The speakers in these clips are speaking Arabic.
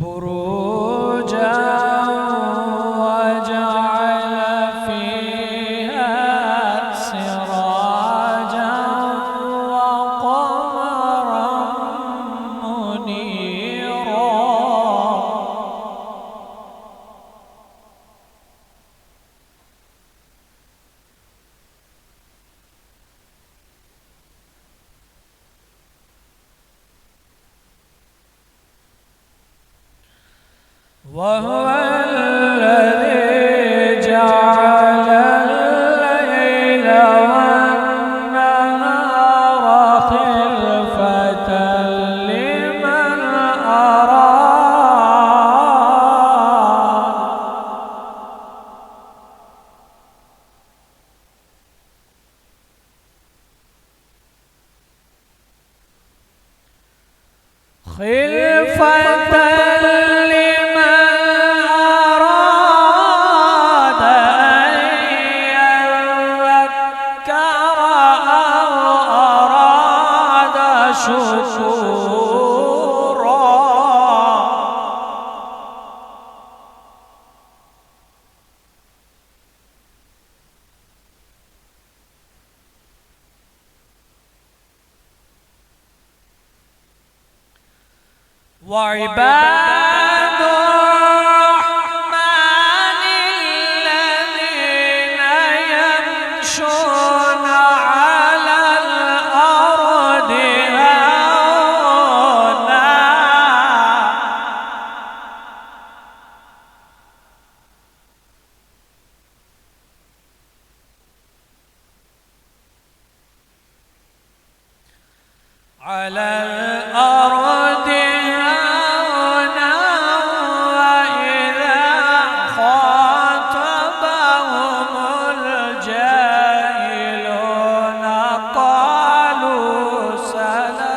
بروجا وجعل فيها سراجا وقمرا منيرا وهو الذي جعل الليل والنهار خلفة لمن أراد وعباد الرحمن الذين يمشون على الأرض هونا على الأرض هونا وإذا خاطبهم الجاهلون قالوا سلاما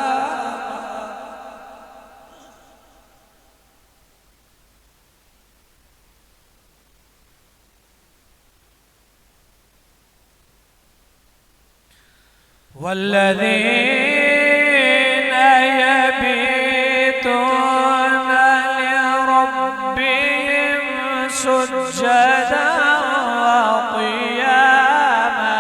والذين يبيتون لربهم سجدا وقياما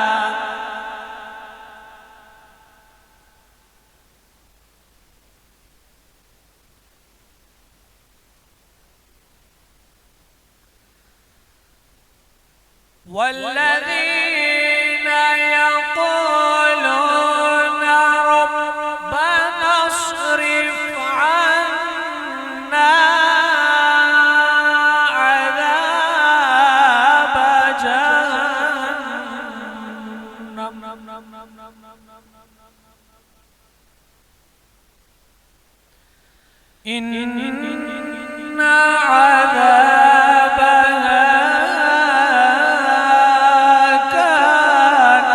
والذين يقولون ربنا اصرف عنا عذاب جهنم إن عذابها كان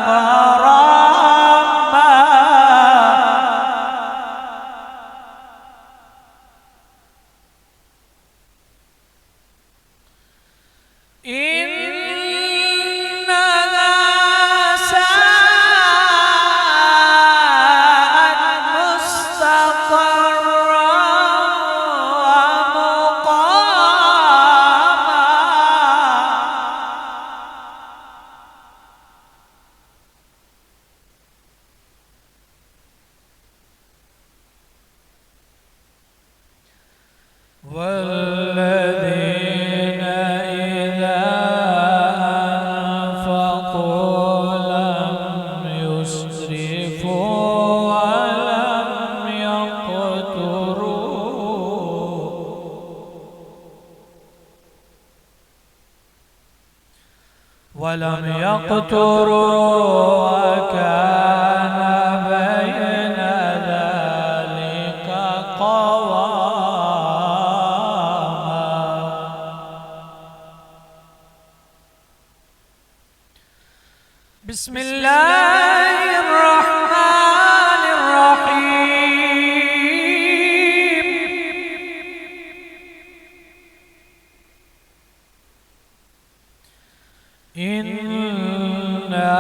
غراما إنها ساءت مستقرا والذين إذا أنفقوا لم يسرفوا ولم يقتروا وكان بين ذلك قواما بسم الله الرحمن الرحيم إنا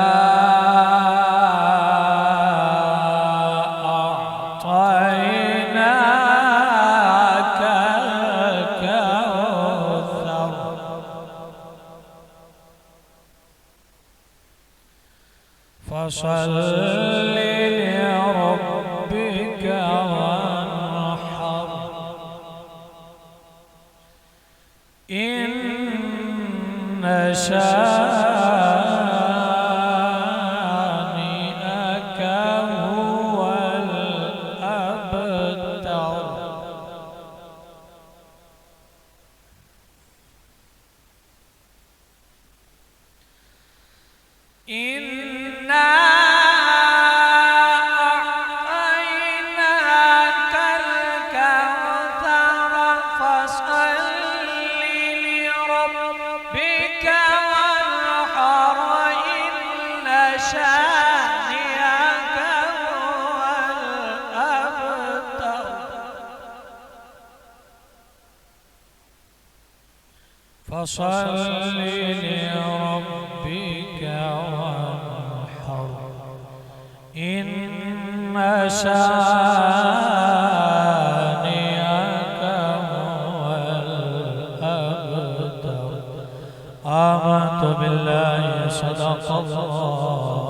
أعطيناك فصل لربك وانحر إن شانئك هو الأبتر إنا أعطيناك الكوثر فصل لربك وانحر إن شانئك هو الأبتر فصل لربك وانحر إن شانئك هو الأبتر. آمنت بالله صدق الله.